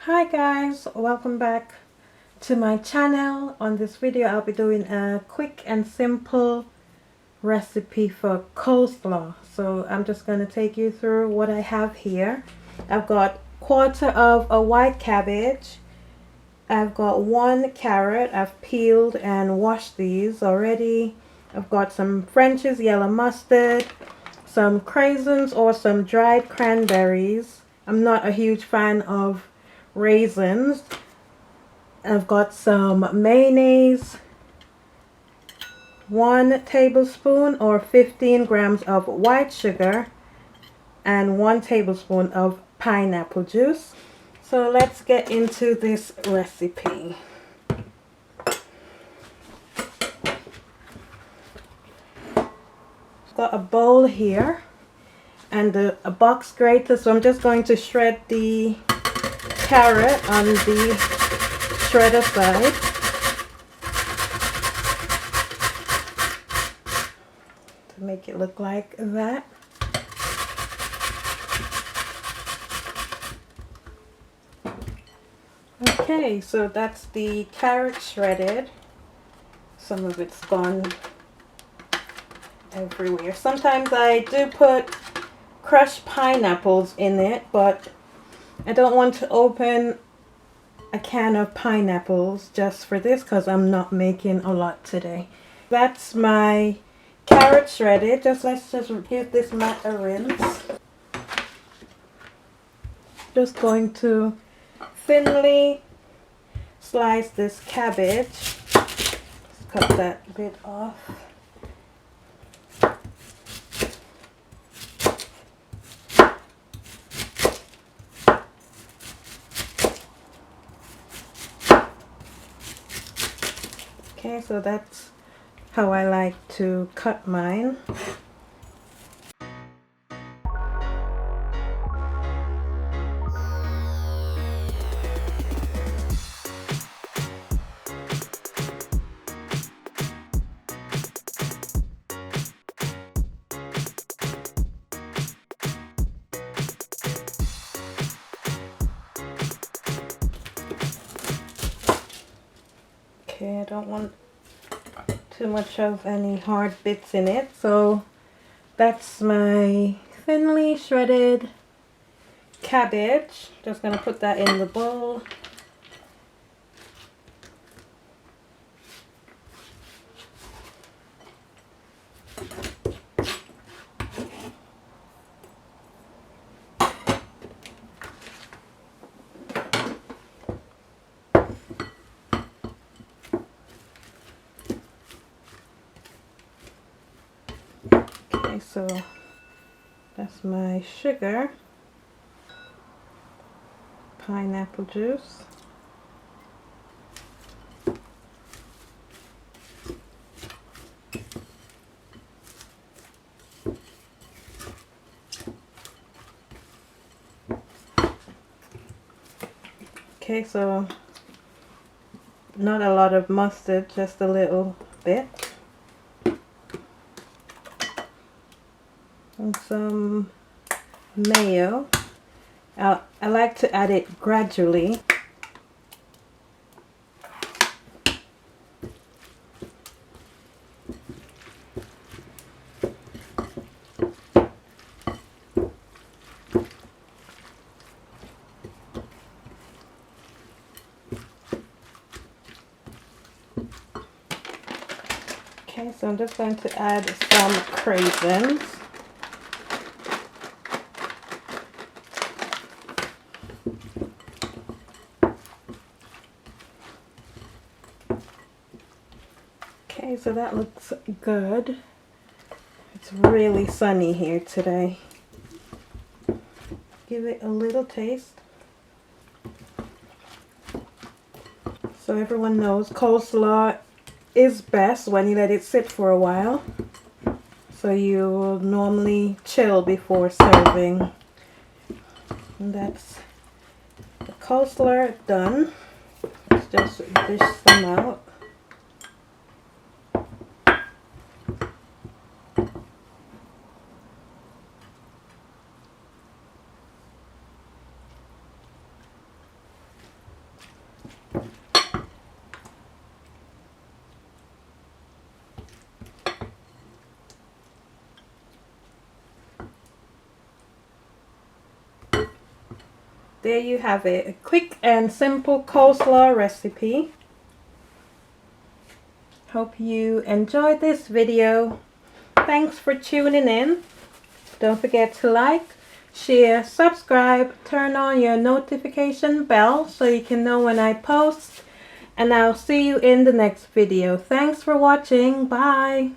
Hi guys, welcome back to my channel. On this video I'll be doing a quick and simple recipe for coleslaw. So I'm just going to take you through what I have here. I've got quarter of a white cabbage. I've got 1 carrot. I've peeled and washed these already. I've got some French's yellow mustard, some craisins or some dried cranberries. I'm not a huge fan of raisins. I've got some mayonnaise, 1 tablespoon or 15 grams of white sugar, and 1 tablespoon of pineapple juice. So let's get into this recipe. I've got a bowl here and a box grater, so I'm just going to shred the carrot on the shredder side. To make it look like that. Okay, so that's the carrot shredded. Some of it's gone everywhere. Sometimes I do put crushed pineapples in it, but I don't want to open a can of pineapples just for this because I'm not making a lot today. That's my carrot shredded. Let's just give this mat a rinse. Just going to thinly slice this cabbage. Let's cut that bit off. Okay, so that's how I like to cut mine. Okay, I don't want too much of any hard bits in it, so that's my thinly shredded cabbage. Just gonna put that in the bowl. Okay, so that's my sugar, pineapple juice, okay, so not a lot of mustard, just a little bit, and some mayo. I like to add it gradually. Okay, so I'm just going to add some craisins. Okay, so that looks good. It's really sunny here today. Give it a little taste. So everyone knows coleslaw is best when you let it sit for a while. So you will normally chill before serving. And that's the coleslaw done. Let's just dish some out. there you have it, a quick and simple coleslaw recipe. Hope you enjoyed this video. Thanks for tuning in. Don't forget to like, share, subscribe, turn on your notification bell so you can know when I post. And I'll see you in the next video. Thanks for watching. Bye.